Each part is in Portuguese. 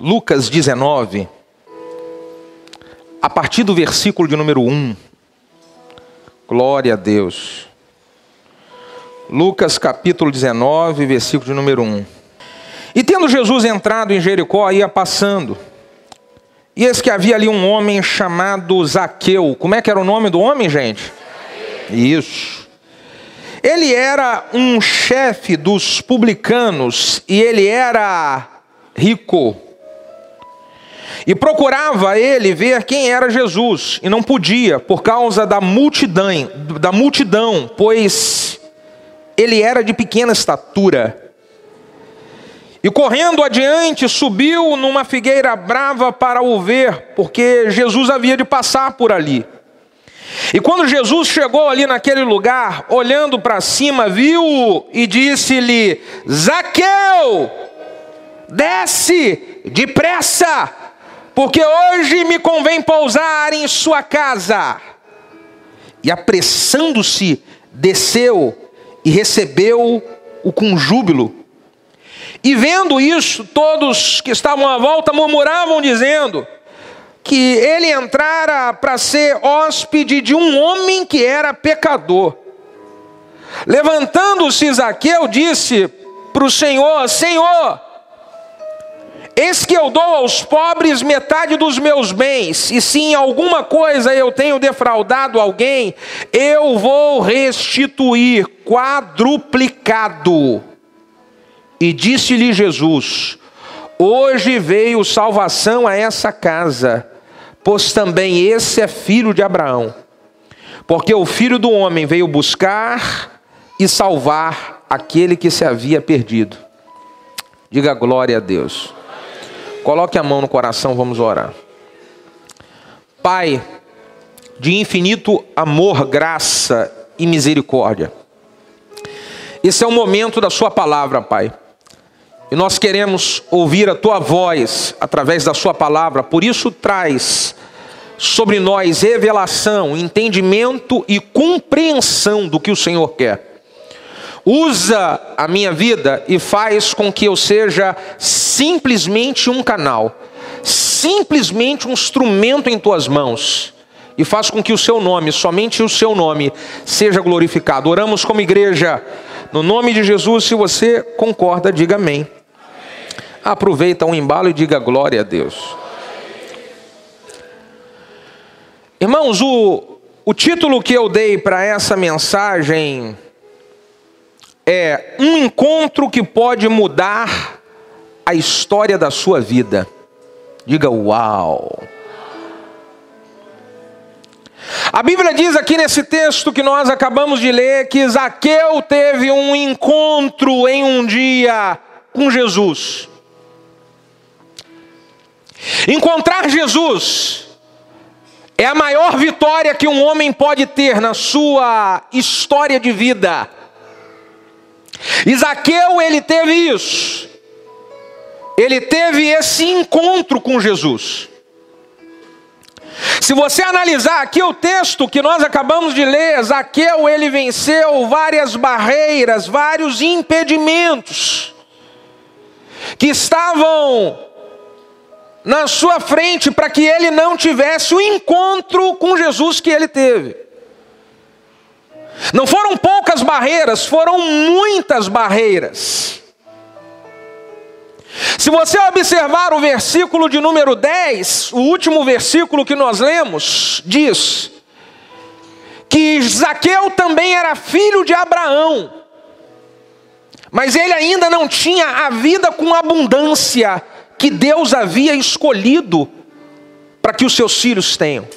Lucas 19, a partir do versículo de número 1. Glória a Deus. Lucas capítulo 19, versículo de número 1. E tendo Jesus entrado em Jericó, ia passando. E eis que havia ali um homem chamado Zaqueu. Como é que era o nome do homem, gente? Isso. Ele era um chefe dos publicanos e ele era rico. E procurava ele ver quem era Jesus, e não podia, por causa da multidão, pois ele era de pequena estatura. E correndo adiante, subiu numa figueira brava para o ver, porque Jesus havia de passar por ali. E quando Jesus chegou ali naquele lugar, olhando para cima, viu e disse-lhe: Zaqueu, desce depressa, porque hoje me convém pousar em sua casa. E apressando-se, desceu e recebeu-o com júbilo. E vendo isso, todos que estavam à volta murmuravam, dizendo que ele entrara para ser hóspede de um homem que era pecador. Levantando-se Zaqueu, disse para o Senhor: Senhor, eis que eu dou aos pobres metade dos meus bens, e se em alguma coisa eu tenho defraudado alguém, eu vou restituir quadruplicado. E disse-lhe Jesus: hoje veio salvação a essa casa, pois também esse é filho de Abraão. Porque o Filho do Homem veio buscar e salvar aquele que se havia perdido. Diga glória a Deus. Coloque a mão no coração, vamos orar. Pai, de infinito amor, graça e misericórdia, esse é o momento da sua palavra, Pai. E nós queremos ouvir a tua voz através da sua palavra. Por isso traz sobre nós revelação, entendimento e compreensão do que o Senhor quer. Usa a minha vida e faz com que eu seja simplesmente um canal, simplesmente um instrumento em tuas mãos. E faz com que o seu nome, somente o seu nome, seja glorificado. Oramos como igreja, no nome de Jesus. Se você concorda, diga amém. Aproveita um embalo e diga glória a Deus. Irmãos, o título que eu dei para essa mensagem é um encontro que pode mudar a história da sua vida. Diga uau. A Bíblia diz aqui nesse texto que nós acabamos de ler que Zaqueu teve um encontro em um dia com Jesus. Encontrar Jesus é a maior vitória que um homem pode ter na sua história de vida. E Zaqueu, ele teve isso. Ele teve esse encontro com Jesus. Se você analisar aqui o texto que nós acabamos de ler, Zaqueu, ele venceu várias barreiras, vários impedimentos que estavam na sua frente para que ele não tivesse o encontro com Jesus que ele teve. Não foram poucas barreiras, foram muitas barreiras. Se você observar o versículo de número 10, o último versículo que nós lemos, diz que Zaqueu também era filho de Abraão, mas ele ainda não tinha a vida com abundância que Deus havia escolhido para que os seus filhos tenham.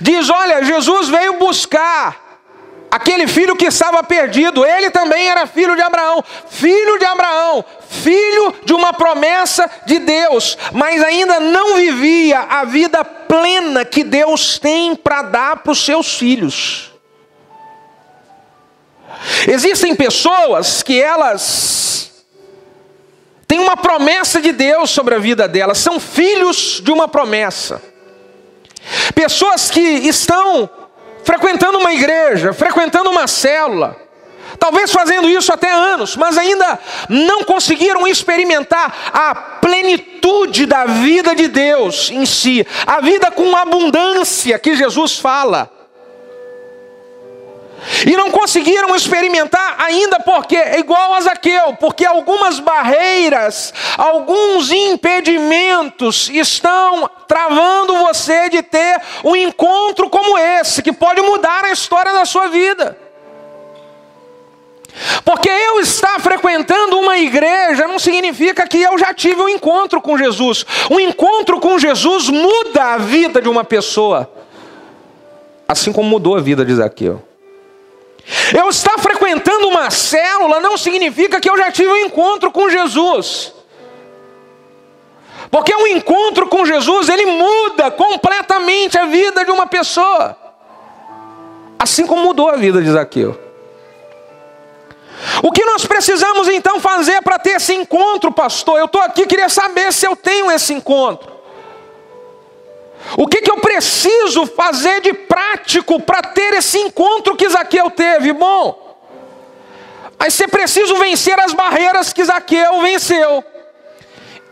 Diz, olha, Jesus veio buscar aquele filho que estava perdido. Ele também era filho de Abraão, filho de uma promessa de Deus, mas ainda não vivia a vida plena que Deus tem para dar para os seus filhos. Existem pessoas que elas têm uma promessa de Deus sobre a vida delas, são filhos de uma promessa. Pessoas que estão frequentando uma igreja, frequentando uma célula, talvez fazendo isso até anos, mas ainda não conseguiram experimentar a plenitude da vida de Deus em si, a vida com abundância que Jesus fala. E não conseguiram experimentar ainda porque, igual a Zaqueu, porque algumas barreiras, alguns impedimentos estão travando você de ter um encontro como esse, que pode mudar a história da sua vida. Porque eu estar frequentando uma igreja não significa que eu já tive um encontro com Jesus. Um encontro com Jesus muda a vida de uma pessoa, assim como mudou a vida de Zaqueu. Eu estar frequentando uma célula não significa que eu já tive um encontro com Jesus. Porque um encontro com Jesus, ele muda completamente a vida de uma pessoa. Assim como mudou a vida de Zaqueu. O que nós precisamos então fazer para ter esse encontro, pastor? Eu estou aqui, queria saber se eu tenho esse encontro. O que eu preciso fazer de prático para ter esse encontro que Zaqueu teve? Bom, vai ser preciso vencer as barreiras que Zaqueu venceu.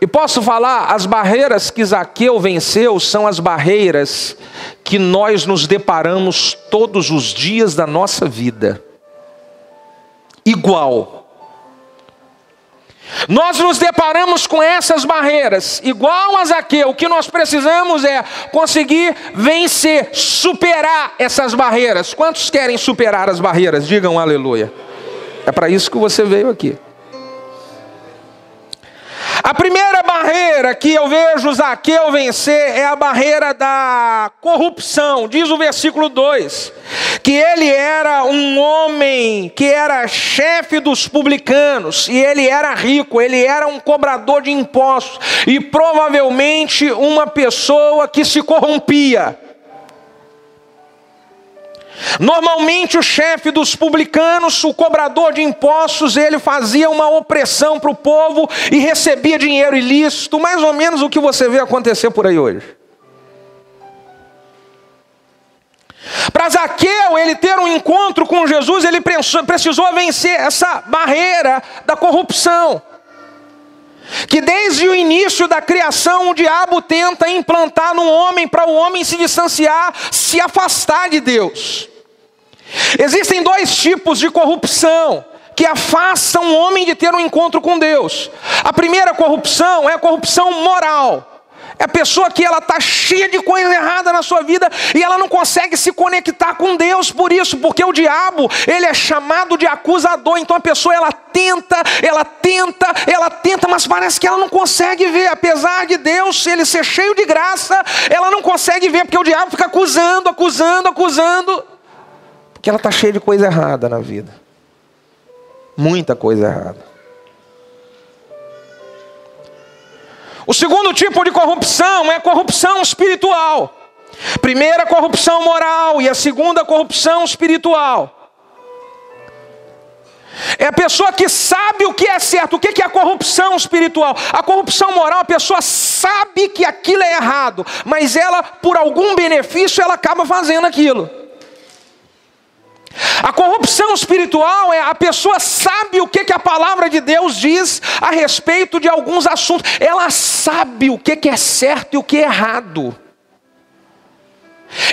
E posso falar, as barreiras que Zaqueu venceu são as barreiras que nós nos deparamos todos os dias da nossa vida. Igual. Nós nos deparamos com essas barreiras, igual a Zaqueu. O que nós precisamos é conseguir vencer, superar essas barreiras. Quantos querem superar as barreiras? Digam aleluia. É para isso que você veio aqui. A primeira barreira que eu vejo Zaqueu vencer é a barreira da corrupção. Diz o versículo 2, que ele era um homem que era chefe dos publicanos, e ele era rico, ele era um cobrador de impostos, e provavelmente uma pessoa que se corrompia. Normalmente o chefe dos publicanos, o cobrador de impostos, ele fazia uma opressão para o povo e recebia dinheiro ilícito, mais ou menos o que você vê acontecer por aí hoje. Para Zaqueu, ele ter um encontro com Jesus, ele precisou vencer essa barreira da corrupção, que desde o início da criação o diabo tenta implantar no homem, para o homem se distanciar, se afastar de Deus. Existem dois tipos de corrupção que afastam o homem de ter um encontro com Deus. A primeira corrupção é a corrupção moral. É a pessoa que ela está cheia de coisa errada na sua vida e ela não consegue se conectar com Deus por isso, porque o diabo, ele é chamado de acusador. Então a pessoa, ela tenta, mas parece que ela não consegue ver. Apesar de Deus, ele ser cheio de graça, ela não consegue ver, porque o diabo fica acusando, porque ela está cheia de coisa errada na vida. Muita coisa errada. O segundo tipo de corrupção é a corrupção espiritual. Primeira, corrupção moral, e a segunda, corrupção espiritual. É a pessoa que sabe o que é certo. O que é a corrupção espiritual? A corrupção moral, a pessoa sabe que aquilo é errado, mas ela, por algum benefício, ela acaba fazendo aquilo. A corrupção espiritual é a pessoa sabe o que a palavra de Deus diz a respeito de alguns assuntos. Ela sabe o que é certo e o que é errado.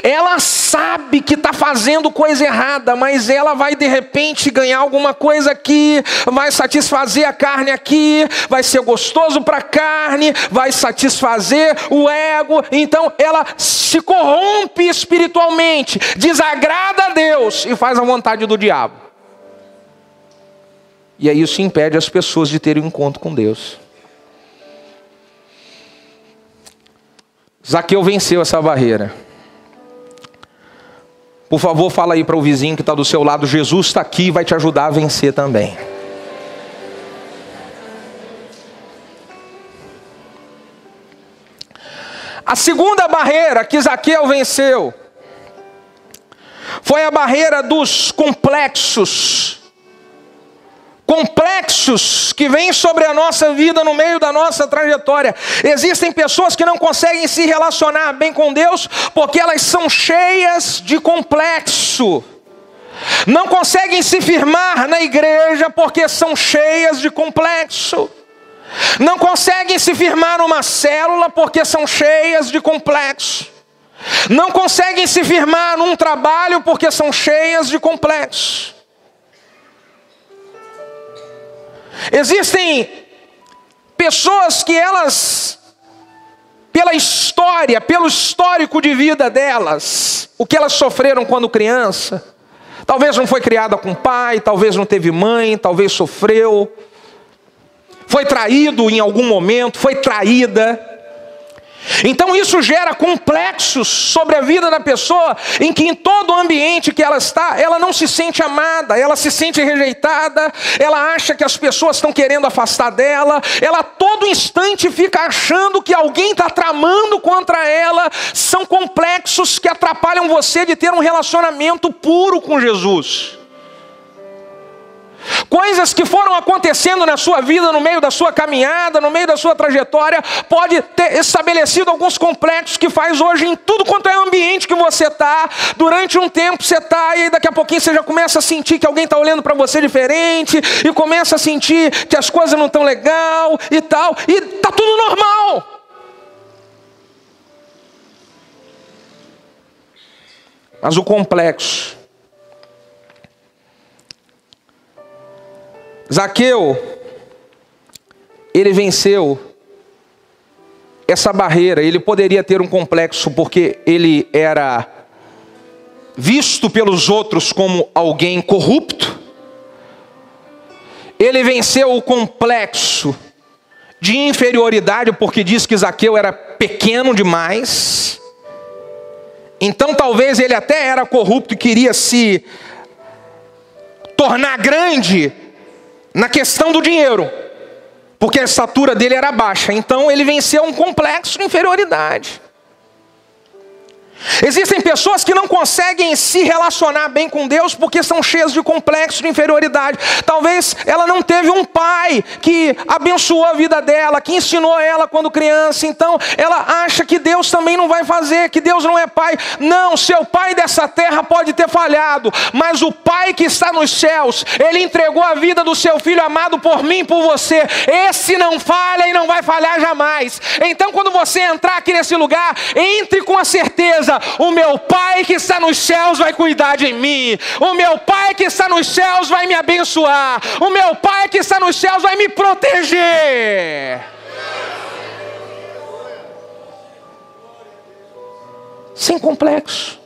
Ela sabe que está fazendo coisa errada, mas ela vai de repente ganhar alguma coisa aqui, vai satisfazer a carne aqui, vai ser gostoso para a carne, vai satisfazer o ego. Então ela se corrompe espiritualmente, desagrada a Deus e faz a vontade do diabo. E aí isso impede as pessoas de terem um encontro com Deus. Zaqueu venceu essa barreira. Por favor, fala aí para o vizinho que está do seu lado: Jesus está aqui e vai te ajudar a vencer também. A segunda barreira que Zaqueu venceu foi a barreira dos complexos. Complexos que vêm sobre a nossa vida no meio da nossa trajetória. Existem pessoas que não conseguem se relacionar bem com Deus porque elas são cheias de complexo. Não conseguem se firmar na igreja porque são cheias de complexo. Não conseguem se firmar numa célula porque são cheias de complexo. Não conseguem se firmar num trabalho porque são cheias de complexo. Existem pessoas que elas, pela história, pelo histórico de vida delas, o que elas sofreram quando criança, talvez não foi criada com pai, talvez não teve mãe, talvez sofreu, foi traído em algum momento, foi traída. Então isso gera complexos sobre a vida da pessoa, em que em todo o ambiente que ela está, ela não se sente amada, ela se sente rejeitada, ela acha que as pessoas estão querendo afastar dela, ela a todo instante fica achando que alguém está tramando contra ela. São complexos que atrapalham você de ter um relacionamento puro com Jesus. Coisas que foram acontecendo na sua vida, no meio da sua caminhada, no meio da sua trajetória, pode ter estabelecido alguns complexos que faz hoje em tudo quanto é ambiente que você está. Durante um tempo você está, e aí daqui a pouquinho você já começa a sentir que alguém está olhando para você diferente, e começa a sentir que as coisas não estão legal e tal, e está tudo normal. Mas o complexo, Zaqueu, ele venceu essa barreira. Ele poderia ter um complexo porque ele era visto pelos outros como alguém corrupto. Ele venceu o complexo de inferioridade porque diz que Zaqueu era pequeno demais. Então talvez ele até era corrupto e queria se tornar grande na questão do dinheiro, porque a estatura dele era baixa. Então ele venceu um complexo de inferioridade. Existem pessoas que não conseguem se relacionar bem com Deus porque são cheias de complexo de inferioridade. Talvez ela não teve um pai que abençoou a vida dela, que ensinou ela quando criança. Então ela acha que Deus também não vai fazer, que Deus não é pai. Não, seu pai dessa terra pode ter falhado, mas o pai que está nos céus, ele entregou a vida do seu filho amado por mim e por você. Esse não falha e não vai falhar jamais. Então quando você entrar aqui nesse lugar, entre com a certeza: o meu pai que está nos céus vai cuidar de mim. O meu pai que está nos céus vai me abençoar. O meu pai que está nos céus vai me proteger. Sem complexo.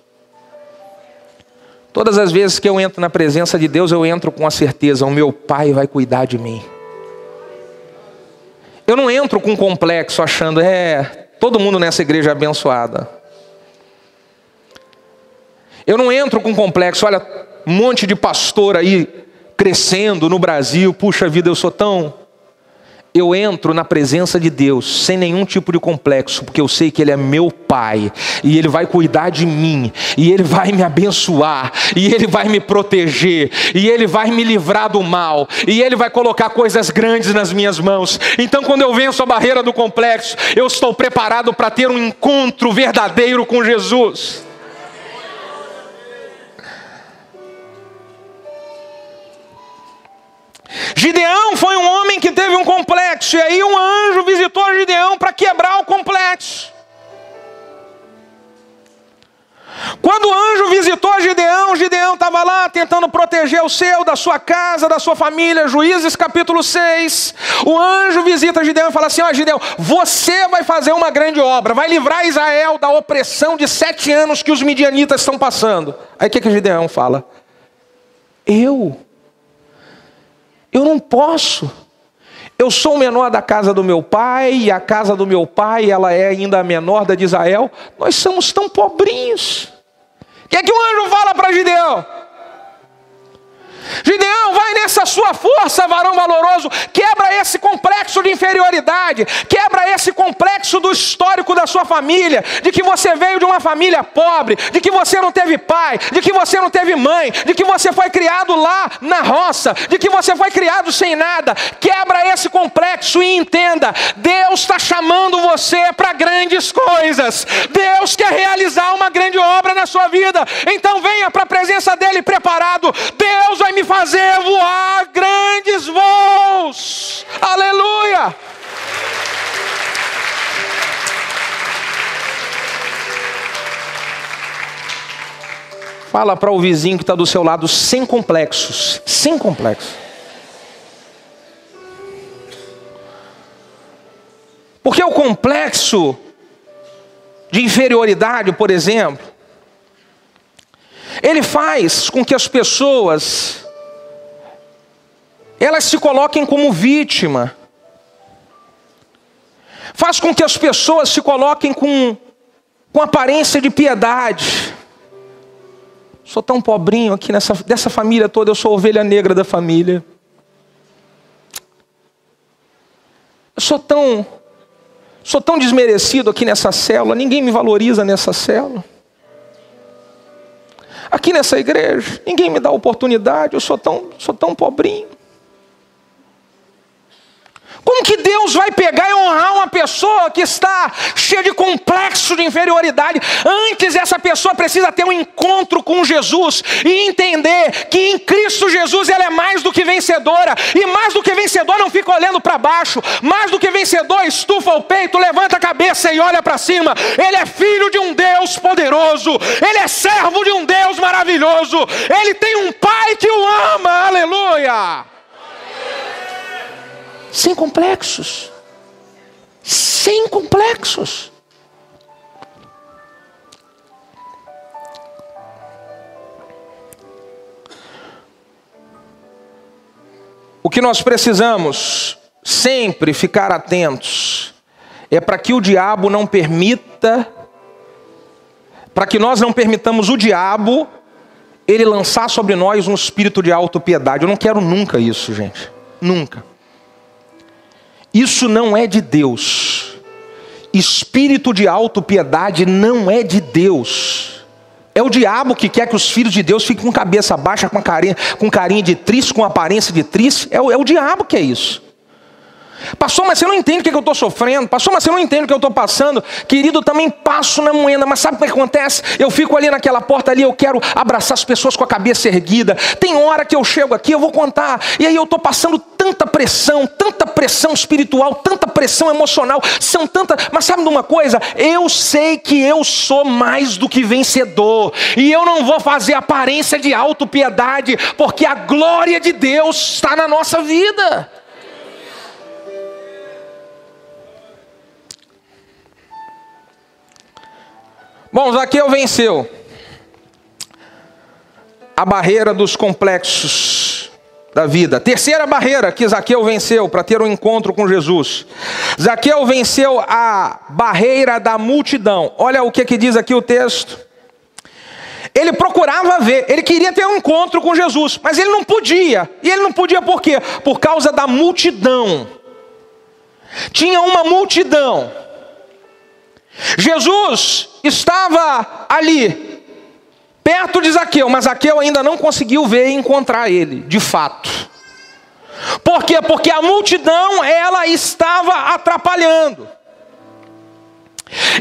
Todas as vezes que eu entro na presença de Deus, eu entro com a certeza: o meu pai vai cuidar de mim. Eu não entro com complexo achando, todo mundo nessa igreja é abençoada. Eu não entro com complexo, olha, um monte de pastor aí crescendo no Brasil, puxa vida, eu sou tão... Eu entro na presença de Deus sem nenhum tipo de complexo, porque eu sei que Ele é meu pai, e Ele vai cuidar de mim, e Ele vai me abençoar, e Ele vai me proteger, e Ele vai me livrar do mal, e Ele vai colocar coisas grandes nas minhas mãos. Então quando eu venço a barreira do complexo, eu estou preparado para ter um encontro verdadeiro com Jesus. Gideão foi um homem que teve um complexo, e aí um anjo visitou Gideão para quebrar o complexo. Quando o anjo visitou Gideão, Gideão estava lá tentando proteger o seu, da sua casa, da sua família. Juízes capítulo 6, o anjo visita Gideão e fala assim: ó Gideão, você vai fazer uma grande obra, vai livrar Israel da opressão de 7 anos que os midianitas estão passando. Aí o que Gideão fala? Eu não posso. Eu sou o menor da casa do meu pai, e a casa do meu pai, ela é ainda a menor da de Israel. Nós somos tão pobrinhos. O que o anjo fala para Gideão? Gideão, vai nessa sua força, varão valoroso, quebra esse complexo de inferioridade, quebra esse complexo do histórico da sua família, de que você veio de uma família pobre, de que você não teve pai, de que você não teve mãe, de que você foi criado lá na roça, de que você foi criado sem nada. Quebra esse complexo e entenda, Deus está chamando você para grandes coisas. Deus quer realizar uma grande obra na sua vida. Então venha para a presença dele preparado. Deus vai me fazer voar grandes voos. Aleluia! Fala para o vizinho que está do seu lado, sem complexos. Sem complexos. Porque o complexo de inferioridade, por exemplo, ele faz com que as pessoas, elas se coloquem como vítima. Faz com que as pessoas se coloquem com aparência de piedade. Sou tão pobrinho aqui dessa família toda, eu sou a ovelha negra da família. Eu sou tão desmerecido aqui nessa célula, ninguém me valoriza nessa célula. Aqui nessa igreja, ninguém me dá oportunidade, eu sou tão pobrinho. Como que Deus vai pegar e honrar uma pessoa que está cheia de complexo de inferioridade? Antes essa pessoa precisa ter um encontro com Jesus e entender que em Cristo Jesus ela é mais do que vencedora. E mais do que vencedor não fica olhando para baixo. Mais do que vencedor estufa o peito, levanta a cabeça e olha para cima. Ele é filho de um Deus poderoso. Ele é servo de um Deus maravilhoso. Ele tem um Pai que o ama. Aleluia! Sem complexos. Sem complexos. O que nós precisamos sempre ficar atentos é para que o diabo não permita, para que nós não permitamos o diabo ele lançar sobre nós um espírito de autopiedade. Eu não quero nunca isso, gente. Nunca. Isso não é de Deus. Espírito de autopiedade não é de Deus. É o diabo que quer que os filhos de Deus fiquem com cabeça baixa, com carinha de triste, com aparência de triste. É o diabo que é isso. Pastor, mas você não entende o que eu estou sofrendo. Pastor, mas você não entende o que eu estou passando. Querido, eu também passo na moenda. Mas sabe o que acontece? Eu fico ali naquela porta ali, eu quero abraçar as pessoas com a cabeça erguida. Tem hora que eu chego aqui, eu vou contar. E aí eu estou passando tanta pressão espiritual, tanta pressão emocional. Mas sabe de uma coisa? Eu sei que eu sou mais do que vencedor. E eu não vou fazer aparência de autopiedade, porque a glória de Deus está na nossa vida. Bom, Zaqueu venceu a barreira dos complexos da vida. Terceira barreira que Zaqueu venceu para ter um encontro com Jesus. Zaqueu venceu a barreira da multidão. Olha o que diz aqui o texto. Ele procurava ver, ele queria ter um encontro com Jesus, mas ele não podia. E ele não podia por quê? Por causa da multidão. Tinha uma multidão. Jesus estava ali, perto de Zaqueu, mas Zaqueu ainda não conseguiu ver e encontrar ele, de fato. Por quê? Porque a multidão, ela estava atrapalhando.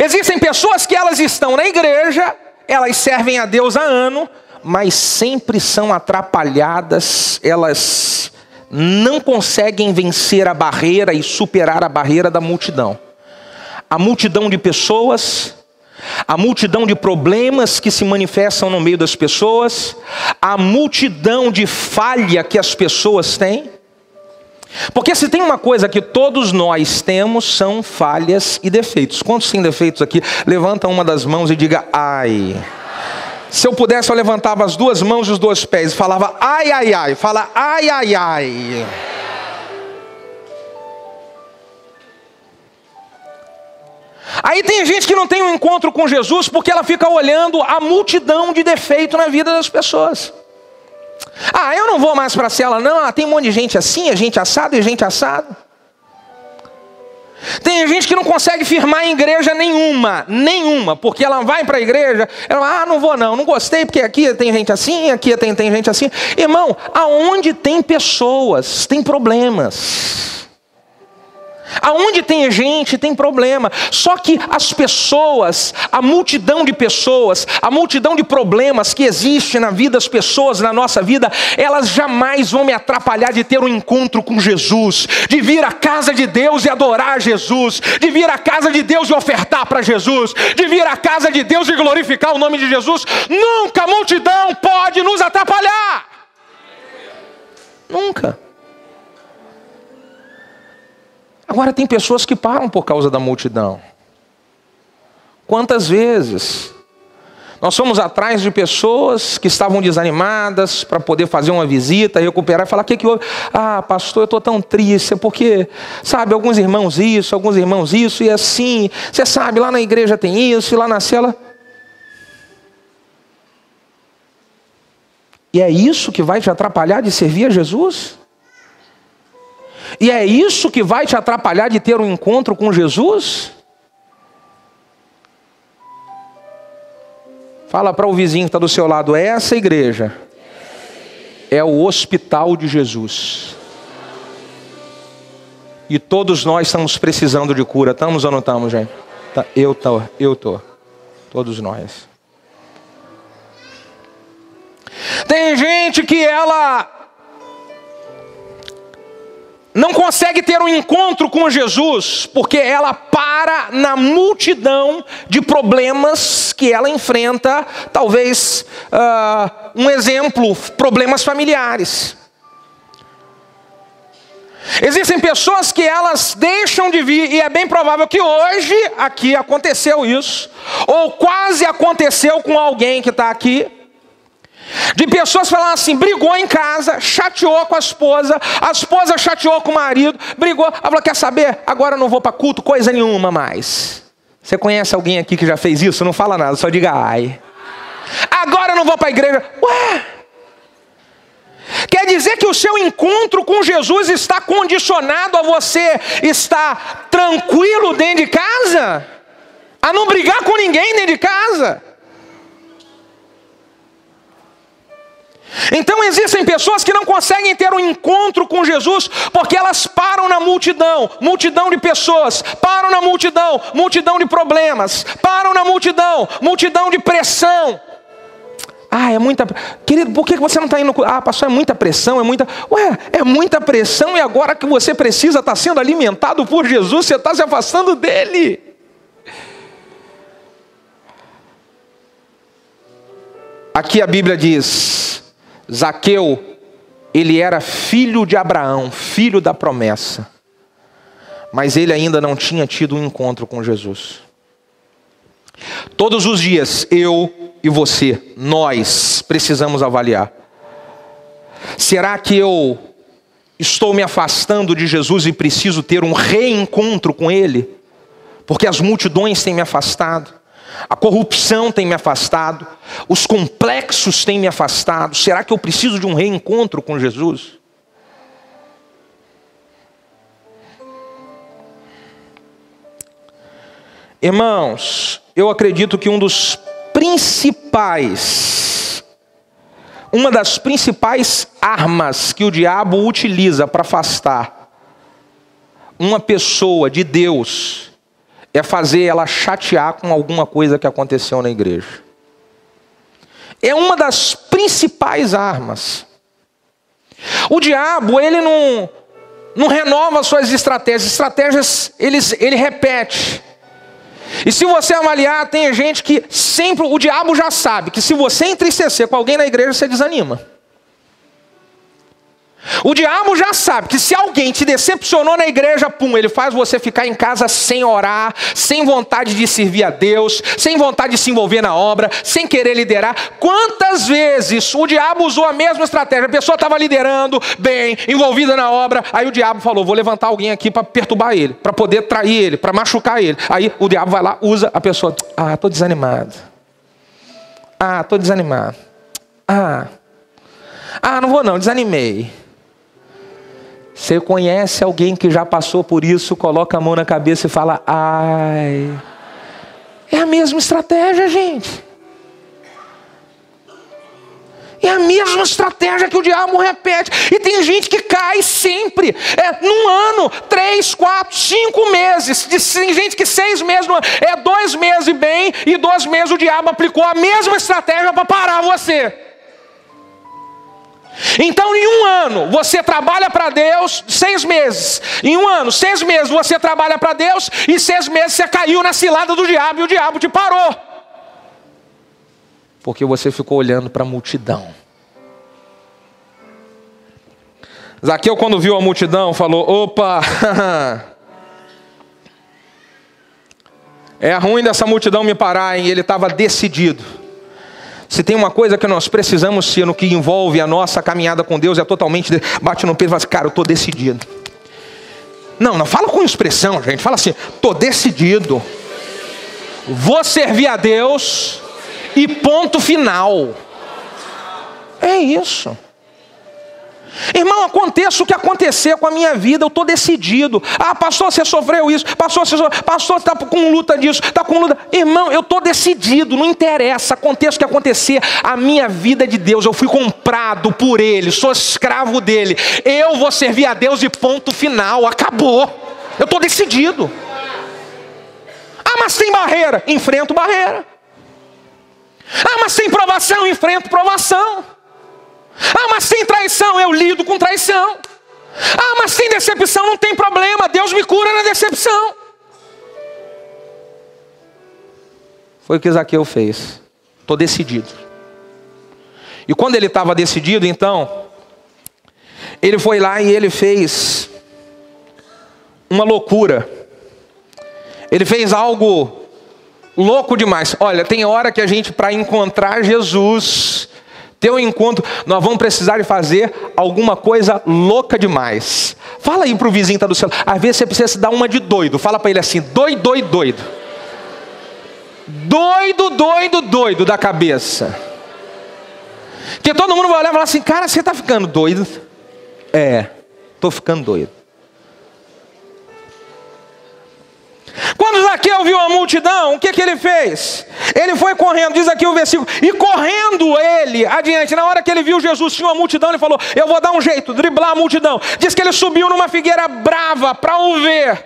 Existem pessoas que elas estão na igreja, elas servem a Deus há ano, mas sempre são atrapalhadas, elas não conseguem vencer a barreira e superar a barreira da multidão. A multidão de pessoas, a multidão de problemas que se manifestam no meio das pessoas, a multidão de falha que as pessoas têm. Porque se tem uma coisa que todos nós temos, são falhas e defeitos. Quantos têm defeitos aqui? Levanta uma das mãos e diga ai. Se eu pudesse, eu levantava as duas mãos e os dois pés e falava ai, ai, ai. Fala ai, ai, ai. Aí tem gente que não tem um encontro com Jesus porque ela fica olhando a multidão de defeito na vida das pessoas. Ah, eu não vou mais para a cela não, tem um monte de gente assim, é gente assado e gente assado. Tem gente que não consegue firmar em igreja nenhuma, porque ela vai para a igreja, ela fala, não vou não gostei, porque aqui tem gente assim, aqui tem gente assim. Irmão, aonde tem pessoas, tem problemas. Aonde tem gente, tem problema. Só que as pessoas, a multidão de pessoas, a multidão de problemas que existe na vida das pessoas, na nossa vida, elas jamais vão me atrapalhar de ter um encontro com Jesus, de vir à casa de Deus e adorar Jesus, de vir à casa de Deus e ofertar para Jesus, de vir à casa de Deus e glorificar o nome de Jesus. Nunca a multidão pode nos atrapalhar. Nunca. Agora tem pessoas que param por causa da multidão. Quantas vezes nós fomos atrás de pessoas que estavam desanimadas para poder fazer uma visita, recuperar e falar, o que houve? Ah, pastor, eu estou tão triste, porque, sabe, alguns irmãos isso, e assim, você sabe, lá na igreja tem isso, e lá na cela. E é isso que vai te atrapalhar de servir a Jesus? E é isso que vai te atrapalhar de ter um encontro com Jesus? Fala para o vizinho que está do seu lado, essa igreja é o hospital de Jesus. E todos nós estamos precisando de cura, estamos ou não estamos, gente? Eu tô. Todos nós. Tem gente que ela não consegue ter um encontro com Jesus, porque ela para na multidão de problemas que ela enfrenta, talvez, um exemplo, problemas familiares. Existem pessoas que elas deixam de vir, e é bem provável que hoje aqui aconteceu isso, ou quase aconteceu com alguém que está aqui, de pessoas falando assim, brigou em casa, chateou com a esposa chateou com o marido, brigou, ela falou, quer saber? Agora eu não vou para culto, coisa nenhuma mais. Você conhece alguém aqui que já fez isso? Não fala nada, só diga ai. Agora eu não vou para a igreja. Ué? Quer dizer que o seu encontro com Jesus está condicionado a você estar tranquilo dentro de casa? A não brigar com ninguém dentro de casa? Então existem pessoas que não conseguem ter um encontro com Jesus porque elas param na multidão de pessoas, param na multidão de problemas, param na multidão de pressão. Ah, é muita... Querido, por que você não está indo... Ah, pastor, é muita pressão, é muita... Ué, é muita pressão e agora que você precisa estar sendo alimentado por Jesus, você está se afastando dele. Aqui a Bíblia diz... Zaqueu, ele era filho de Abraão, filho da promessa. Mas ele ainda não tinha tido um encontro com Jesus. Todos os dias, eu e você, nós precisamos avaliar. Será que eu estou me afastando de Jesus e preciso ter um reencontro com Ele? Porque as multidões têm me afastado. A corrupção tem me afastado, os complexos têm me afastado. Será que eu preciso de um reencontro com Jesus? Irmãos, eu acredito que uma das principais armas que o diabo utiliza para afastar uma pessoa de Deus é fazer ela chatear com alguma coisa que aconteceu na igreja. É uma das principais armas. O diabo, ele não renova suas estratégias ele repete. E se você avaliar, tem gente que sempre, o diabo já sabe que se você entristecer com alguém na igreja, você desanima. O diabo já sabe que se alguém te decepcionou na igreja, ele faz você ficar em casa sem orar, sem vontade de servir a Deus, sem vontade de se envolver na obra, sem querer liderar. Quantas vezes o diabo usou a mesma estratégia? A pessoa estava liderando bem, envolvida na obra, aí o diabo falou, vou levantar alguém aqui para perturbar ele, para poder trair ele, para machucar ele. Aí o diabo vai lá, usa a pessoa, estou desanimado. Ah, não vou não, desanimei. Você conhece alguém que já passou por isso, coloca a mão na cabeça e fala, ai. É a mesma estratégia, gente. É a mesma estratégia que o diabo repete. E tem gente que cai sempre. Num ano, 3, 4, 5 meses. Tem gente que 6 meses, 2 meses bem, e 2 meses o diabo aplicou a mesma estratégia para parar você. Então em um ano você trabalha para Deus 6 meses. Em um ano, 6 meses você trabalha para Deus, e 6 meses você caiu na cilada do diabo e o diabo te parou. Porque você ficou olhando para a multidão. Zaqueu, quando viu a multidão, falou, opa, é ruim dessa multidão me parar, hein? Ele estava decidido. Se tem uma coisa que nós precisamos ser no que envolve a nossa caminhada com Deus, é totalmente, bate no peito e fala assim, cara, eu estou decidido. Não fala com expressão, gente, fala assim, estou decidido. Vou servir a Deus e ponto final. É isso. Irmão, aconteça o que acontecer com a minha vida, eu estou decidido. Ah, pastor, você sofreu isso. Pastor, você está com luta disso, está com luta. Irmão, eu estou decidido, não interessa. Aconteça o que acontecer, a minha vida é de Deus. Eu fui comprado por Ele, sou escravo dEle. Eu vou servir a Deus e ponto final, acabou. Eu estou decidido. Ah, mas tem barreira. Enfrento barreira. Ah, mas tem provação. Enfrento provação. Ah, mas tem traição. Eu lido com traição. Ah, mas tem decepção. Não tem problema. Deus me cura na decepção. Foi o que Zaqueu fez. Estou decidido. E quando ele estava decidido, então, ele foi lá e ele fez uma loucura. Ele fez algo louco demais. Olha, tem hora que a gente, para encontrar Jesus, ter um encontro, nós vamos precisar de fazer alguma coisa louca demais. Fala aí pro vizinho que está do céu. Às vezes você precisa se dar uma de doido. Fala para ele assim, doido. Doido da cabeça. Que todo mundo vai olhar e falar assim, cara, você está ficando doido? Estou ficando doido. Quando Zaqueu viu a multidão, o que ele fez? Ele foi correndo, diz aqui o versículo, e correndo ele adiante, na hora que ele viu Jesus, tinha uma multidão, ele falou, eu vou dar um jeito, driblar a multidão. Diz que ele subiu numa figueira brava para o ver.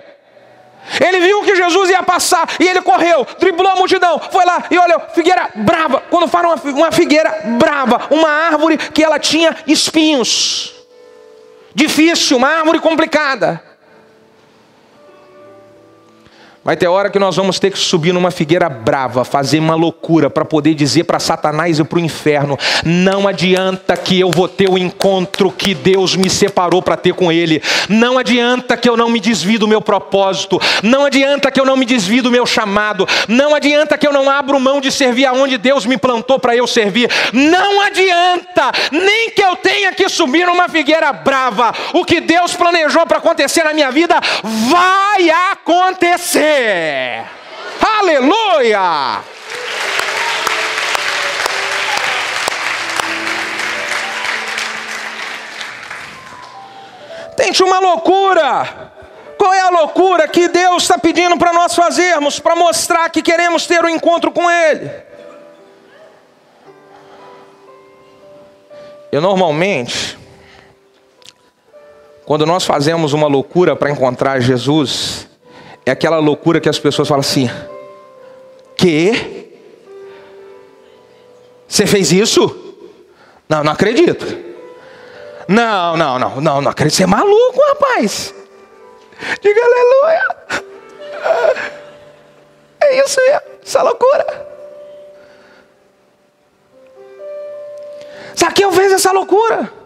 Ele viu que Jesus ia passar, e ele correu, driblou a multidão, foi lá e olhou, figueira brava. Quando falam uma figueira brava, uma árvore que ela tinha espinhos. Difícil, uma árvore complicada. Vai ter hora que nós vamos ter que subir numa figueira brava, fazer uma loucura para poder dizer para Satanás e para o inferno, não adianta que eu vou ter o encontro que Deus me separou para ter com Ele. Não adianta que eu não me desvie do meu propósito. Não adianta que eu não me desvie do meu chamado. Não adianta que eu não abro mão de servir aonde Deus me plantou para eu servir. Não adianta, nem que eu tenha que subir numa figueira brava. O que Deus planejou para acontecer na minha vida, vai acontecer. Aleluia! Tente uma loucura. Qual é a loucura que Deus está pedindo para nós fazermos, para mostrar que queremos ter um encontro com Ele? Eu normalmente, quando nós fazemos uma loucura para encontrar Jesus, é aquela loucura que as pessoas falam assim, que? Você fez isso? Não acredito. Não acredito. Você é maluco, rapaz. Diga aleluia. É isso mesmo, essa loucura. Zaqueu fez essa loucura.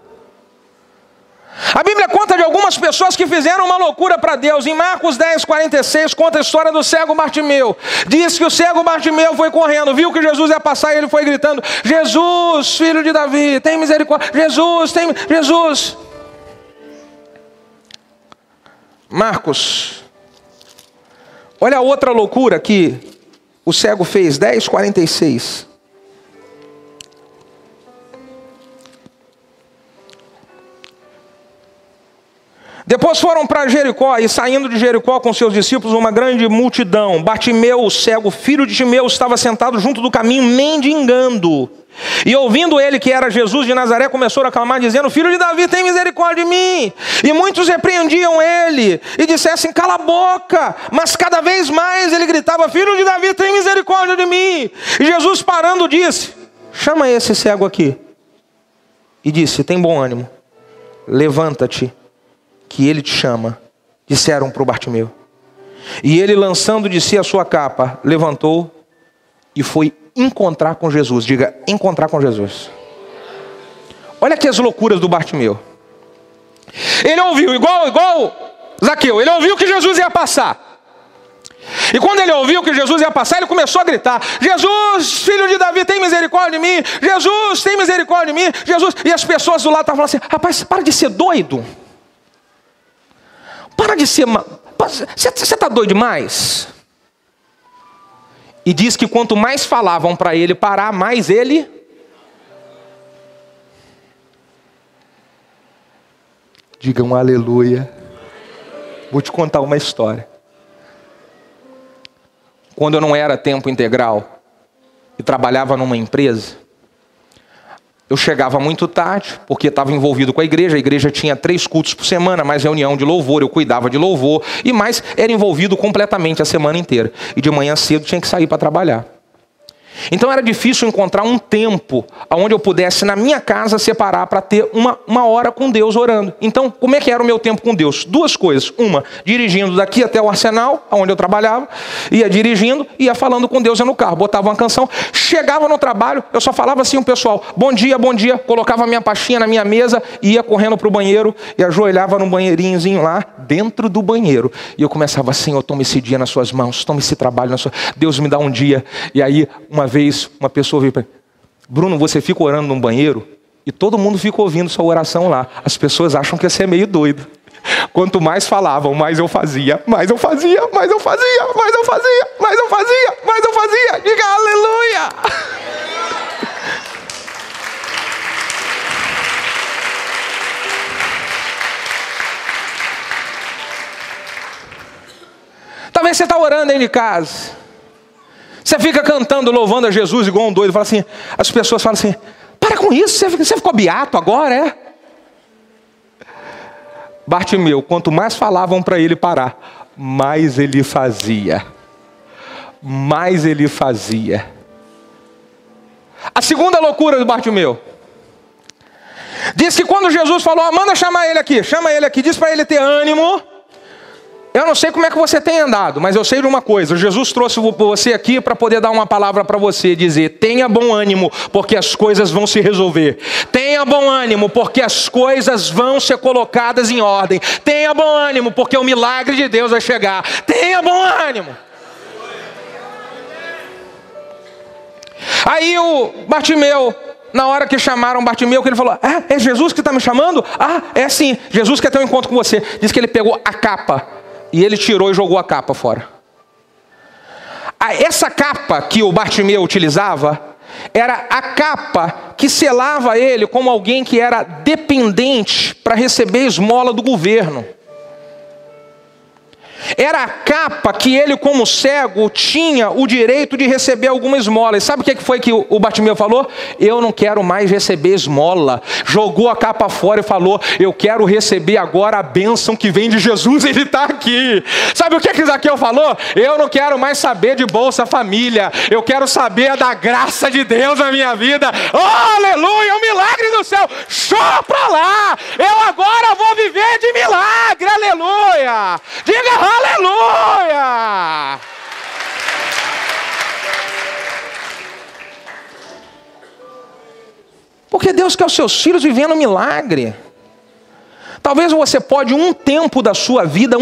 A Bíblia conta de algumas pessoas que fizeram uma loucura para Deus. Em Marcos 10:46 conta a história do cego Bartimeu. Diz que o cego Bartimeu foi correndo, viu que Jesus ia passar e ele foi gritando, Jesus, filho de Davi, tem misericórdia. Jesus. Marcos, olha a outra loucura que o cego fez, 10:46. Depois foram para Jericó, e saindo de Jericó com seus discípulos, uma grande multidão. Bartimeu, o cego, filho de Timeu, estava sentado junto do caminho, mendigando. E ouvindo ele que era Jesus de Nazaré, começou a clamar, dizendo: Filho de Davi, tem misericórdia de mim. E muitos repreendiam ele, e dissessem: cala a boca. Mas cada vez mais ele gritava: Filho de Davi, tem misericórdia de mim. E Jesus, parando, disse: chama esse cego aqui. E disse: tem bom ânimo, levanta-te, que ele te chama. Disseram para o Bartimeu. E ele, lançando de si a sua capa, levantou e foi encontrar com Jesus. Diga: encontrar com Jesus. Olha aqui as loucuras do Bartimeu. Ele ouviu, igual Zaqueu, ele ouviu que Jesus ia passar. E quando ele ouviu que Jesus ia passar, ele começou a gritar: Jesus, filho de Davi, tem misericórdia de mim. Jesus, tem misericórdia de mim. Jesus. E as pessoas do lado estavam falando assim: rapaz, para de ser doido. Para de ser... Você está doido demais? E diz que quanto mais falavam para ele parar, mais ele... Digam aleluia. Vou te contar uma história. Quando eu não era tempo integral e trabalhava numa empresa, eu chegava muito tarde, porque estava envolvido com a igreja tinha 3 cultos por semana, mais reunião de louvor, eu cuidava de louvor, e mais era envolvido completamente a semana inteira. E de manhã cedo tinha que sair para trabalhar. Então era difícil encontrar um tempo onde eu pudesse, na minha casa, separar para ter uma hora com Deus orando. Então, como é que era o meu tempo com Deus? 2 coisas. Uma, dirigindo daqui até o Arsenal, onde eu trabalhava, ia dirigindo, ia falando com Deus no carro, botava uma canção, chegava no trabalho, eu só falava assim o pessoal: bom dia, colocava a minha pastinha na minha mesa, ia correndo para o banheiro e ajoelhava num banheirinhozinho lá, dentro do banheiro. E eu começava: Senhor, toma esse dia nas suas mãos, toma esse trabalho nas suas... Deus me dá um dia. E aí, uma vez, uma pessoa veio para mim: Bruno, você fica orando num banheiro e todo mundo fica ouvindo sua oração lá. As pessoas acham que você é meio doido. Quanto mais falavam, mais eu fazia, mais eu fazia, mais eu fazia, mais eu fazia, mais eu fazia, mais eu fazia. Diga aleluia! Talvez você está orando aí de casa. Você fica cantando, louvando a Jesus igual um doido. Fala assim, as pessoas falam assim: para com isso, você ficou beato agora, é? Bartimeu, quanto mais falavam para ele parar, mais ele fazia. Mais ele fazia. A segunda loucura do Bartimeu. Diz que quando Jesus falou: manda chamar ele aqui, chama ele aqui, diz para ele ter ânimo. Eu não sei como é que você tem andado, mas eu sei de uma coisa: Jesus trouxe você aqui para poder dar uma palavra para você, dizer: tenha bom ânimo, porque as coisas vão se resolver. Tenha bom ânimo, porque as coisas vão ser colocadas em ordem. Tenha bom ânimo, porque o milagre de Deus vai chegar. Tenha bom ânimo. Aí o Bartimeu, na hora que chamaram Bartimeu, que ele falou: é Jesus que está me chamando? É sim, Jesus quer ter um encontro com você. Diz que ele pegou a capa e ele tirou e jogou a capa fora. Essa capa que o Bartimeu utilizava era a capa que selava ele como alguém que era dependente para receber esmola do governo. Era a capa que ele, como cego, tinha o direito de receber alguma esmola. E sabe o que foi que o Bartimeu falou? Eu não quero mais receber esmola. Jogou a capa fora e falou: eu quero receber agora a bênção que vem de Jesus, ele está aqui. Sabe o que Zaqueu falou? Eu não quero mais saber de Bolsa Família. Eu quero saber da graça de Deus na minha vida. Oh, aleluia, um milagre do céu. Sopra lá. Eu agora vou viver de milagre, aleluia. Diga aleluia! Porque Deus quer os seus filhos vivendo um milagre. Talvez você pode um tempo da sua vida,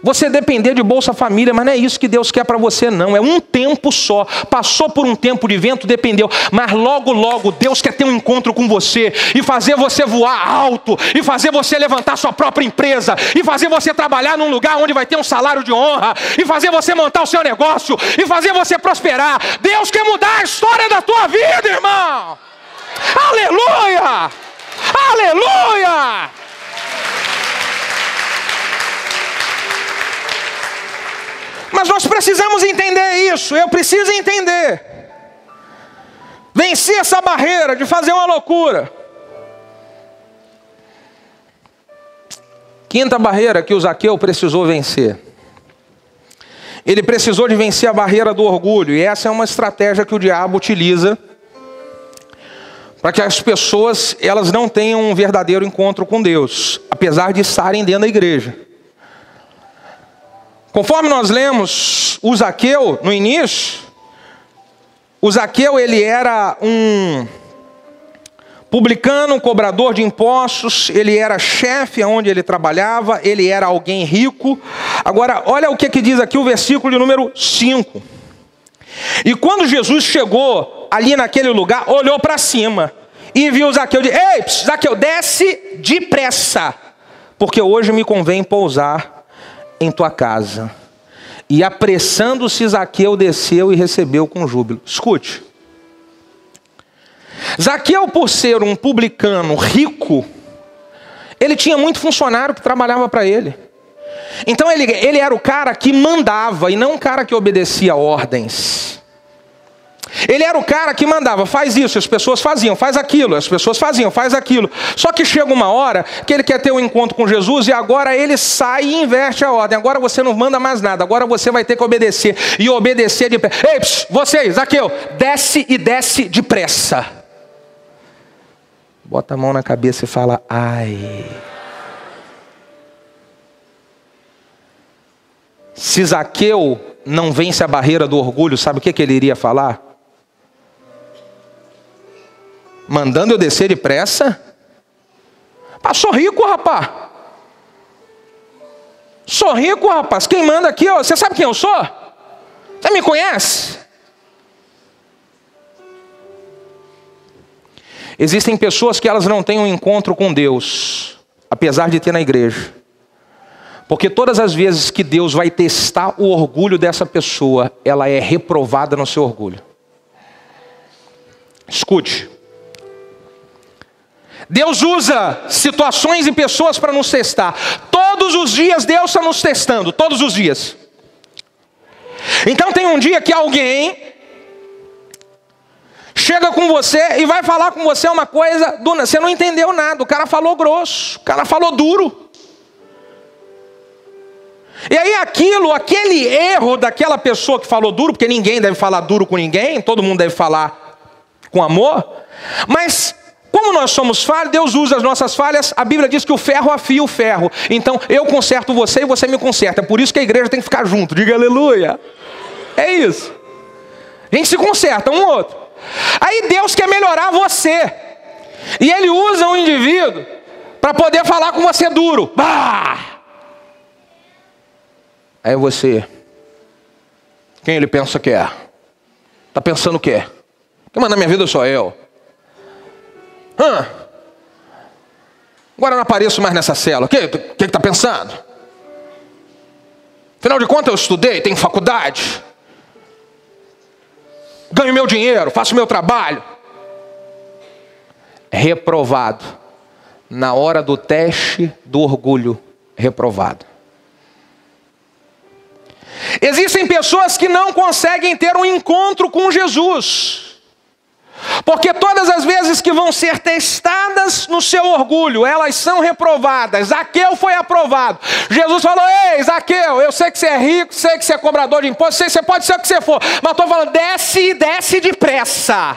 você depender de Bolsa Família, mas não é isso que Deus quer para você não. É um tempo só. Passou por um tempo de vento, dependeu. Mas logo, logo, Deus quer ter um encontro com você e fazer você voar alto, e fazer você levantar sua própria empresa, e fazer você trabalhar num lugar onde vai ter um salário de honra, e fazer você montar o seu negócio, e fazer você prosperar. Deus quer mudar a história da tua vida, irmão. Aleluia! Aleluia! Mas nós precisamos entender isso, eu preciso entender. Vencer essa barreira de fazer uma loucura. Quinta barreira que o Zaqueu precisou vencer. Ele precisou de vencer a barreira do orgulho. E essa é uma estratégia que o diabo utiliza para que as pessoas elas não tenham um verdadeiro encontro com Deus, apesar de estarem dentro da igreja. Conforme nós lemos o Zaqueu no início, o Zaqueu ele era um publicano, um cobrador de impostos, ele era chefe onde ele trabalhava, ele era alguém rico. Agora, olha o que diz aqui o versículo de número 5. E quando Jesus chegou ali naquele lugar, olhou para cima e viu Zaqueu e disse: ei, Zaqueu, desce depressa, porque hoje me convém pousar em tua casa. E apressando-se, Zaqueu desceu e recebeu com júbilo. Escute. Zaqueu, por ser um publicano rico, ele tinha muito funcionário que trabalhava para ele. Então ele era o cara que mandava e não o cara que obedecia ordens. Ele era o cara que mandava, faz isso, as pessoas faziam, faz aquilo, as pessoas faziam, faz aquilo. Só que chega uma hora que ele quer ter um encontro com Jesus e agora ele sai e inverte a ordem. Agora você não manda mais nada, agora você vai ter que obedecer. E obedecer depressa. Ei, vocês, Zaqueu, desce e desce depressa. Bota a mão na cabeça e fala: ai. Se Zaqueu não vence a barreira do orgulho, sabe o que ele iria falar? Mandando eu descer depressa? Sou rico, rapaz. Sou rico, rapaz. Quem manda aqui, ó, você sabe quem eu sou? Você me conhece? Existem pessoas que elas não têm um encontro com Deus, apesar de ter na igreja. Porque todas as vezes que Deus vai testar o orgulho dessa pessoa, ela é reprovada no seu orgulho. Escute. Deus usa situações e pessoas para nos testar. Todos os dias Deus está nos testando, todos os dias. Então tem um dia que alguém chega com você e vai falar com você uma coisa, você não entendeu nada, o cara falou grosso, o cara falou duro. E aí aquele erro daquela pessoa que falou duro, porque ninguém deve falar duro com ninguém, todo mundo deve falar com amor, mas como nós somos falhos, Deus usa as nossas falhas. A Bíblia diz que o ferro afia o ferro. Então eu conserto você e você me conserta. É por isso que a igreja tem que ficar junto. Diga aleluia. É isso. A gente se conserta um ao outro. Aí Deus quer melhorar você. E Ele usa um indivíduo para poder falar com você duro. Bah! Aí você, quem ele pensa que é? Está pensando o quê? Quem manda na minha vida sou eu. Agora eu não apareço mais nessa cela. O que está pensando? Afinal de contas eu estudei, tenho faculdade. Ganho meu dinheiro, faço meu trabalho. Reprovado. Na hora do teste do orgulho, reprovado. Existem pessoas que não conseguem ter um encontro com Jesus. Porque todas as vezes que vão ser testadas no seu orgulho, elas são reprovadas. Zaqueu foi aprovado. Jesus falou: ei, Zaqueu, eu sei que você é rico, sei que você é cobrador de impostos, sei que você pode ser o que você for, mas estou falando, desce e desce depressa.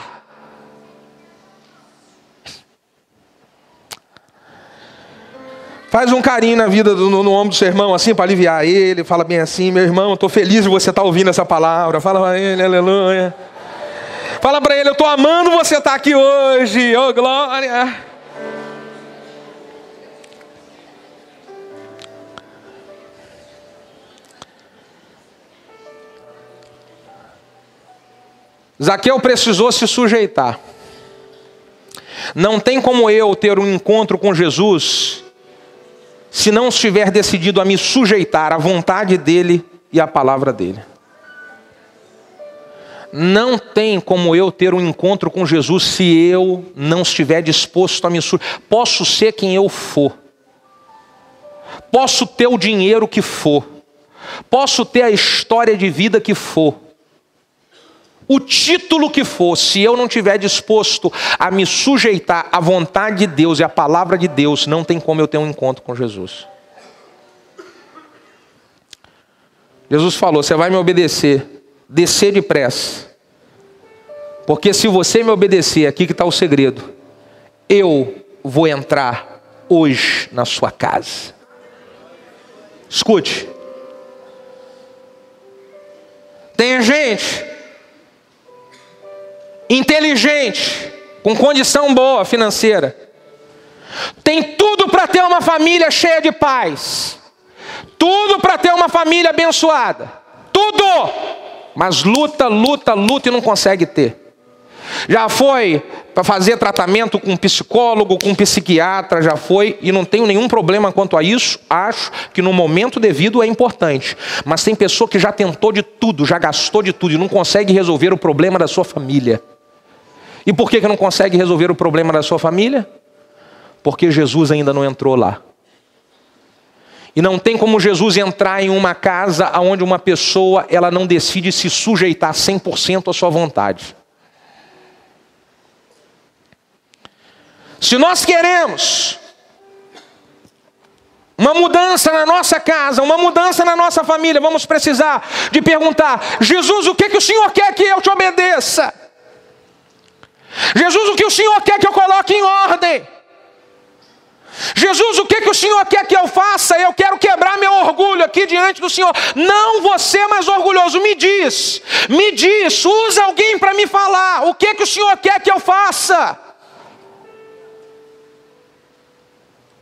Faz um carinho na vida no ombro do seu irmão, assim, para aliviar ele. Fala bem assim: meu irmão, estou feliz de você estar ouvindo essa palavra. Fala para ele, aleluia. Fala para ele: eu estou amando você estar aqui hoje. Oh, glória. Zaqueu precisou se sujeitar. Não tem como eu ter um encontro com Jesus se não estiver decidido a me sujeitar à vontade dele e à palavra dele. Não tem como eu ter um encontro com Jesus se eu não estiver disposto a me sujeitar. Posso ser quem eu for. Posso ter o dinheiro que for. Posso ter a história de vida que for, o título que for, se eu não estiver disposto a me sujeitar à vontade de Deus e à palavra de Deus, não tem como eu ter um encontro com Jesus. Jesus falou: você vai me obedecer, descer depressa. Porque se você me obedecer, aqui que está o segredo, eu vou entrar hoje na sua casa. Escute. Tem gente inteligente, com condição boa financeira, tem tudo para ter uma família cheia de paz, tudo para ter uma família abençoada, tudo, mas luta e não consegue ter. Já foi para fazer tratamento com um psicólogo, com um psiquiatra, já foi, e não tenho nenhum problema quanto a isso. Acho que no momento devido é importante. Mas tem pessoa que já tentou de tudo, já gastou de tudo e não consegue resolver o problema da sua família. E por que não consegue resolver o problema da sua família? Porque Jesus ainda não entrou lá. E não tem como Jesus entrar em uma casa onde uma pessoa ela não decide se sujeitar 100% à sua vontade. Se nós queremos uma mudança na nossa casa, uma mudança na nossa família, vamos precisar de perguntar: Jesus, o que o Senhor quer que eu te obedeça? Jesus, o que o Senhor quer que eu coloque em ordem? Jesus, o que o Senhor quer que eu faça? Eu quero quebrar meu orgulho aqui diante do Senhor. Não você mais orgulhoso, me diz, usa alguém para me falar. O que o Senhor quer que eu faça?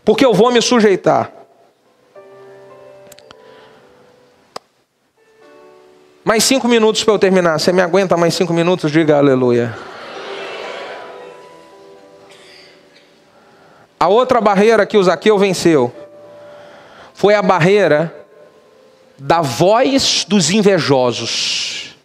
Porque eu vou me sujeitar. Mais 5 minutos para eu terminar. Você me aguenta mais 5 minutos? Diga aleluia. A outra barreira que o Zaqueu venceu foi a barreira da voz dos invejosos.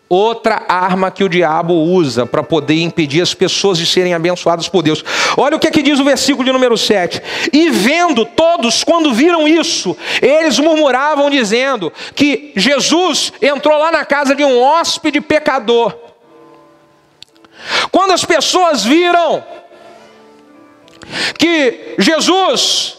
Outra arma que o diabo usa para poder impedir as pessoas de serem abençoadas por Deus. Olha o que diz o versículo de número 7. E vendo todos, quando viram isso, eles murmuravam dizendo que Jesus entrou lá na casa de um hóspede pecador. Quando as pessoas viram que Jesus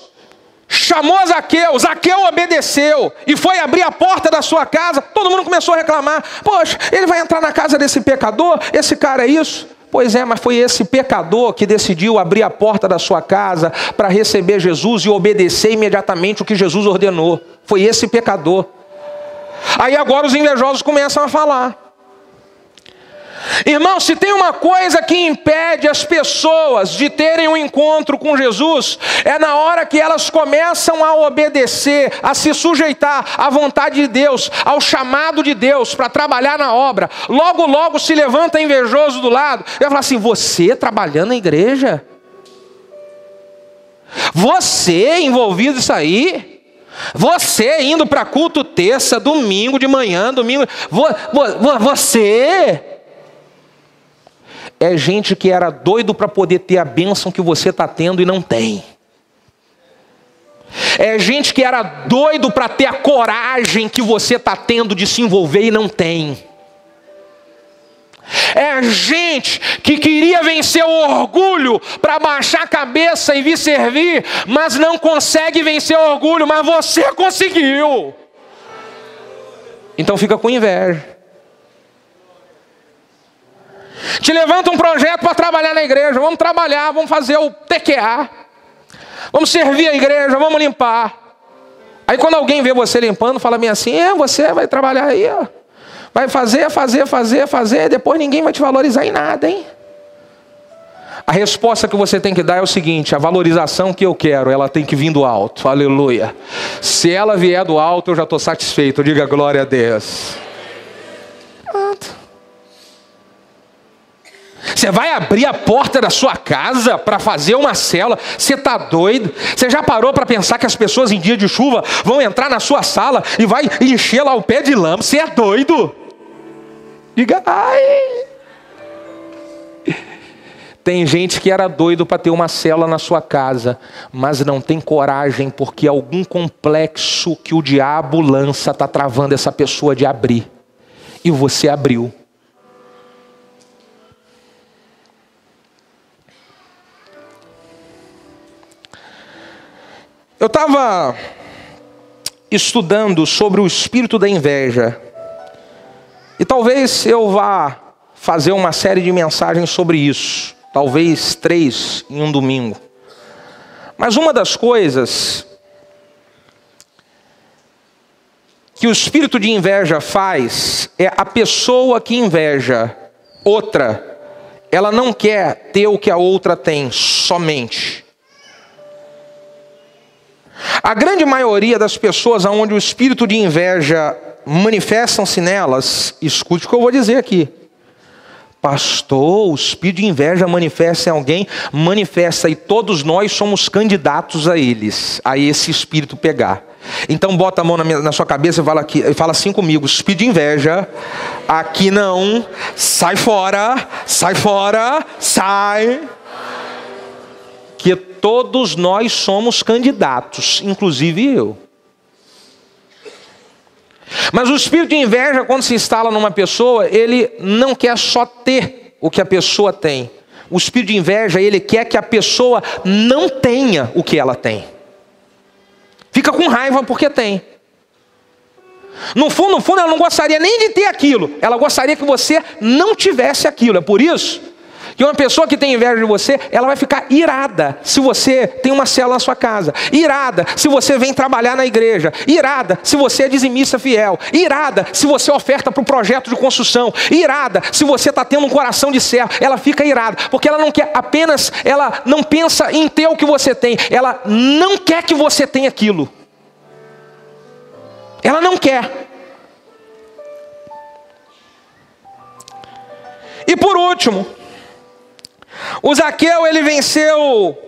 chamou Zaqueu, Zaqueu obedeceu e foi abrir a porta da sua casa, todo mundo começou a reclamar: poxa, ele vai entrar na casa desse pecador? Esse cara é isso? Pois é, mas foi esse pecador que decidiu abrir a porta da sua casa para receber Jesus e obedecer imediatamente o que Jesus ordenou. Foi esse pecador. Aí agora os invejosos começam a falar. Irmão, se tem uma coisa que impede as pessoas de terem um encontro com Jesus, é na hora que elas começam a obedecer, a se sujeitar à vontade de Deus, ao chamado de Deus para trabalhar na obra. Logo, logo se levanta invejoso do lado e vai falar assim: você trabalhando na igreja? Você envolvido nisso aí? Você indo para culto terça, domingo de manhã, domingo... Você... É gente que era doido para poder ter a bênção que você está tendo e não tem. É gente que era doido para ter a coragem que você está tendo de se envolver e não tem. É gente que queria vencer o orgulho para baixar a cabeça e vir servir, mas não consegue vencer o orgulho, mas você conseguiu. Então fica com inveja. Te levanta um projeto para trabalhar na igreja. Vamos trabalhar, vamos fazer o TQA. Vamos servir a igreja, vamos limpar. Aí quando alguém vê você limpando, fala bem assim: você vai trabalhar aí, ó. Vai fazer, depois ninguém vai te valorizar em nada, hein? A resposta que você tem que dar é o seguinte: a valorização que eu quero, ela tem que vir do alto. Aleluia. Se ela vier do alto, eu já estou satisfeito. Diga glória a Deus. Pronto. Você vai abrir a porta da sua casa para fazer uma célula? Você está doido? Você já parou para pensar que as pessoas em dia de chuva vão entrar na sua sala e vai encher lá o pé de lama? Você é doido? Diga ai. Tem gente que era doido para ter uma célula na sua casa, mas não tem coragem porque algum complexo que o diabo lança está travando essa pessoa de abrir. E você abriu. Eu estava estudando sobre o espírito da inveja. E talvez eu vá fazer uma série de mensagens sobre isso. Talvez 3 em um domingo. Mas uma das coisas que o espírito de inveja faz é a pessoa que inveja outra, ela não quer ter o que a outra tem somente. A grande maioria das pessoas onde o espírito de inveja manifestam-se nelas, escute o que eu vou dizer aqui. Pastor, o espírito de inveja manifesta em alguém? Manifesta, e todos nós somos candidatos a esse espírito pegar. Então bota a mão na sua cabeça e fala assim comigo: espírito de inveja, aqui não, sai fora, sai. Que todos nós somos candidatos, inclusive eu. Mas o espírito de inveja, quando se instala numa pessoa, ele não quer só ter o que a pessoa tem. O espírito de inveja, ele quer que a pessoa não tenha o que ela tem. Fica com raiva porque tem. No fundo, ela não gostaria nem de ter aquilo. Ela gostaria que você não tivesse aquilo. É por isso que uma pessoa que tem inveja de você, ela vai ficar irada se você tem uma célula na sua casa. Irada se você vem trabalhar na igreja. Irada se você é dizimista fiel. Irada se você oferta para o projeto de construção. Irada se você está tendo um coração de servo. Ela fica irada, porque ela não quer apenas, ela não pensa em ter o que você tem. Ela não quer que você tenha aquilo. Ela não quer. E por último, o Zaqueu, ele venceu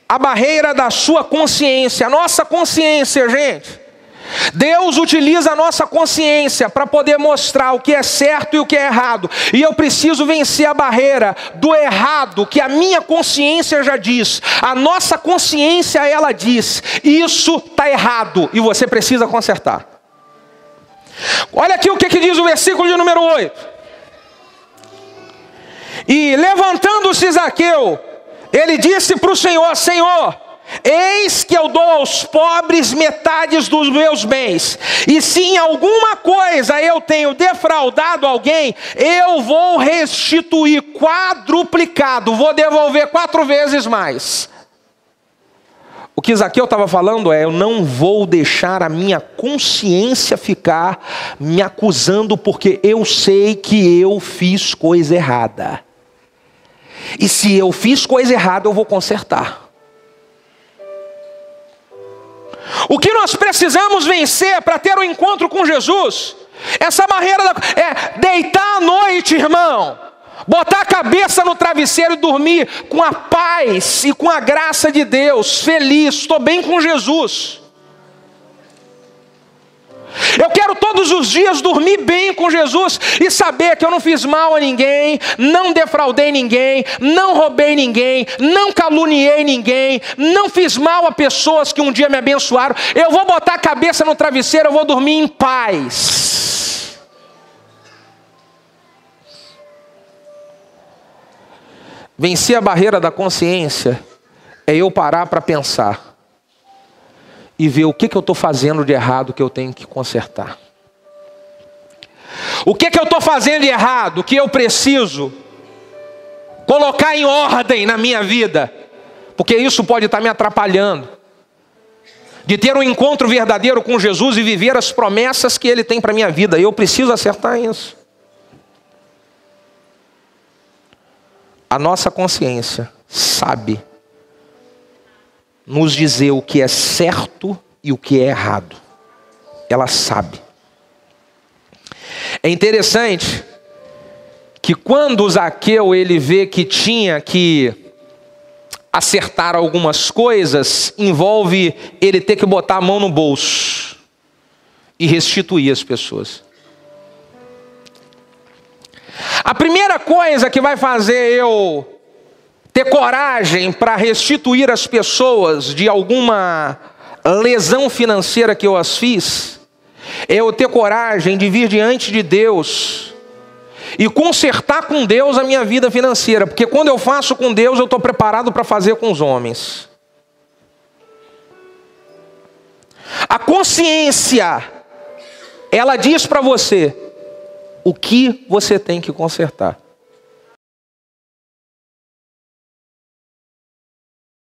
a barreira da sua consciência. A nossa consciência, gente. Deus utiliza a nossa consciência para poder mostrar o que é certo e o que é errado. E eu preciso vencer a barreira do errado, que a minha consciência já diz. A nossa consciência, ela diz: isso está errado e você precisa consertar. Olha aqui o que diz o versículo de número 8. E levantando-se Zaqueu, ele disse para o Senhor: Senhor, eis que eu dou aos pobres metades dos meus bens. E se em alguma coisa eu tenho defraudado alguém, eu vou restituir quadruplicado, vou devolver 4 vezes mais. O que Zaqueu estava falando é: eu não vou deixar a minha consciência ficar me acusando, porque eu sei que eu fiz coisa errada. E se eu fiz coisa errada, eu vou consertar. O que nós precisamos vencer para ter um encontro com Jesus, essa barreira é deitar à noite, irmão, botar a cabeça no travesseiro e dormir com a paz e com a graça de Deus, feliz, estou bem com Jesus. Eu quero todos os dias dormir bem com Jesus e saber que eu não fiz mal a ninguém, não defraudei ninguém, não roubei ninguém, não caluniei ninguém, não fiz mal a pessoas que um dia me abençoaram. Eu vou botar a cabeça no travesseiro, eu vou dormir em paz. Vencer a barreira da consciência é eu parar para pensar e ver o que eu estou fazendo de errado que eu tenho que consertar. O que eu estou fazendo de errado que eu preciso colocar em ordem na minha vida, porque isso pode estar me atrapalhando de ter um encontro verdadeiro com Jesus e viver as promessas que Ele tem para a minha vida. Eu preciso acertar isso. A nossa consciência sabe nos dizer o que é certo e o que é errado. Ela sabe. É interessante que quando Zaqueu ele vê que tinha que acertar algumas coisas, envolve ele ter que botar a mão no bolso e restituir as pessoas. A primeira coisa que vai fazer eu ter coragem para restituir as pessoas de alguma lesão financeira que eu as fiz, é eu ter coragem de vir diante de Deus e consertar com Deus a minha vida financeira. Porque quando eu faço com Deus, eu estou preparado para fazer com os homens. A consciência, ela diz para você o que você tem que consertar.